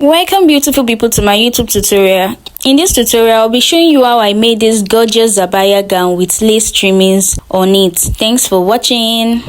Welcome beautiful people to my YouTube tutorial. In this tutorial, I'll be showing you how I made this gorgeous Abaya gown with lace trimmings on it. Thanks for watching.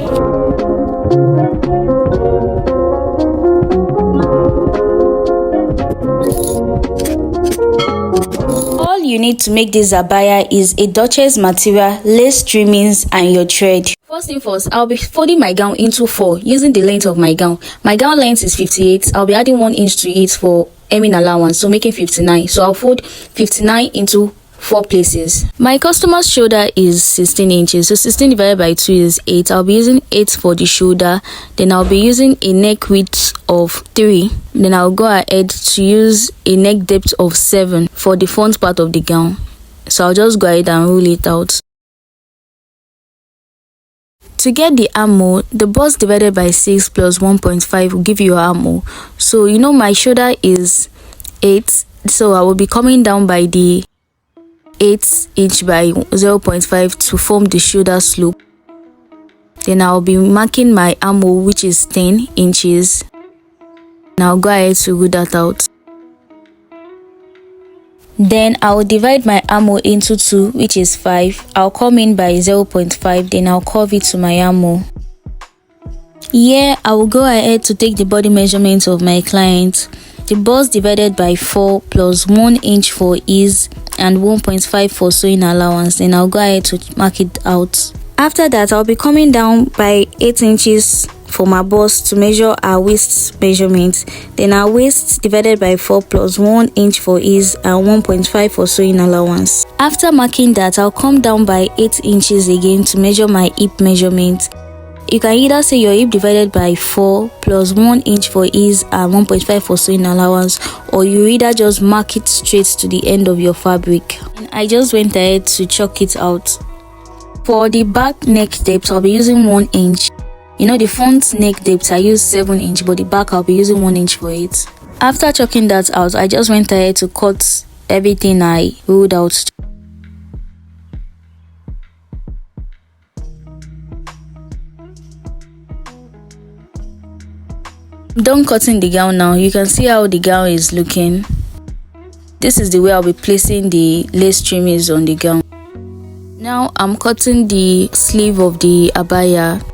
All you need to make this Abaya is a Duchess material, lace trimmings and your thread. First thing first, I'll be folding my gown into 4 using the length of my gown. My gown length is 58. I'll be adding 1 inch to it for hemming allowance, so making 59. So I'll fold 59 into 4 places. My customer's shoulder is 16 inches, so 16 divided by 2 is 8. I'll be using 8 for the shoulder. Then I'll be using a neck width of 3. Then I'll go ahead to use a neck depth of 7 for the front part of the gown. So I'll just go ahead and rule it out. To get the armhole, the bust divided by 6 plus 1.5 will give you your armhole. So you know my shoulder is 8, so I will be coming down by the 8 inch by 0.5 to form the shoulder slope. Then I'll be marking my armhole, which is 10 inches. Now go ahead to rule that out. Then I'll divide my armhole into 2, which is 5. I'll come in by 0.5, then I'll curve it to my armhole. Here I will go ahead to take the body measurements of my client. The bust divided by 4 plus 1 inch for ease and 1.5 for sewing allowance. Then I'll go ahead to mark it out. After that, I'll be coming down by 8 inches for my bust to measure our waist measurement. Then our waist divided by 4 plus 1 inch for ease and 1.5 for sewing allowance. After marking that, I'll come down by 8 inches again to measure my hip measurement. You can either say your hip divided by 4 plus 1 inch for ease and 1.5 for sewing allowance, or you either just mark it straight to the end of your fabric. And I just went ahead to chalk it out. For the back neck depth, I'll be using 1 inch. You know, the front neck depth I use 7 inch, but the back I'll be using 1 inch for it. After chalking that out, I just went ahead to cut everything I ruled out. Done cutting the gown now. You can see how the gown is looking. This is the way I'll be placing the lace trimmings on the gown. Now I'm cutting the sleeve of the Abaya.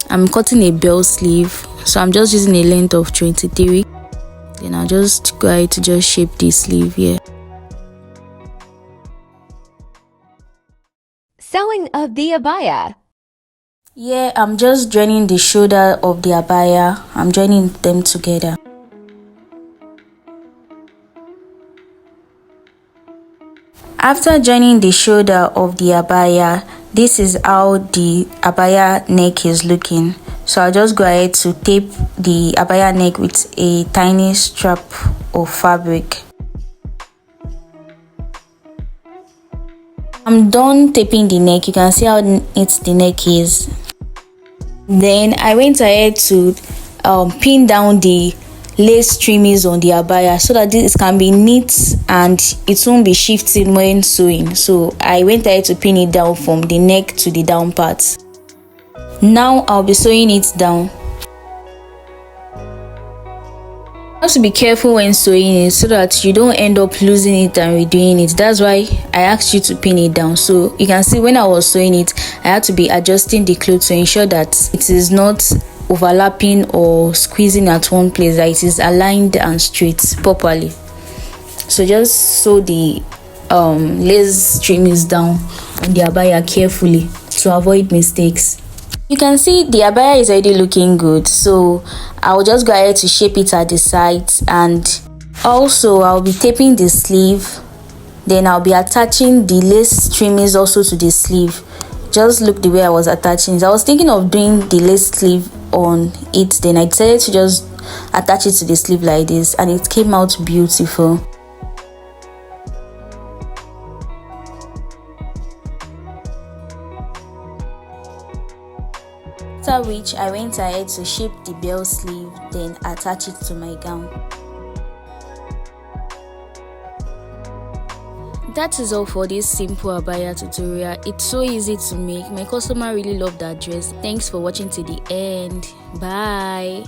I'm cutting a bell sleeve, so I'm just using a length of 23. Then I'll just go ahead to just shape the sleeve here. Sewing of the Abaya. Yeah, I'm just joining the shoulder of the Abaya. I'm joining them together. After joining the shoulder of the Abaya, this is how the Abaya neck is looking. So I'll just go ahead to tape the Abaya neck with a tiny strap of fabric. I'm done taping the neck. You can see how neat the neck is. Then I went ahead to pin down the lace trimmings on the Abaya so that this can be neat and it won't be shifting when sewing. So I went ahead to pin it down from the neck to the down part. Now I'll be sewing it down. You have to be careful when sewing it so that you don't end up losing it and redoing it. That's why I asked you to pin it down. So you can see when I was sewing it, I had to be adjusting the cloth to ensure that it is not overlapping or squeezing at one place, that it is aligned and straight properly. So just sew the lace trimmings down on the Abaya carefully to avoid mistakes. You can see the Abaya is already looking good, so I'll just go ahead to shape it at the sides, and also I'll be taping the sleeve. Then I'll be attaching the lace trimmings also to the sleeve. Just look the way I was attaching. I was thinking of doing the lace sleeve on it, then I decided to just attach it to the sleeve like this, and it came out beautiful. After which I went ahead to shape the bell sleeve, then attach it to my gown. That is all for this simple Abaya tutorial. It's so easy to make. My customer really loved that dress. Thanks for watching to the end. Bye.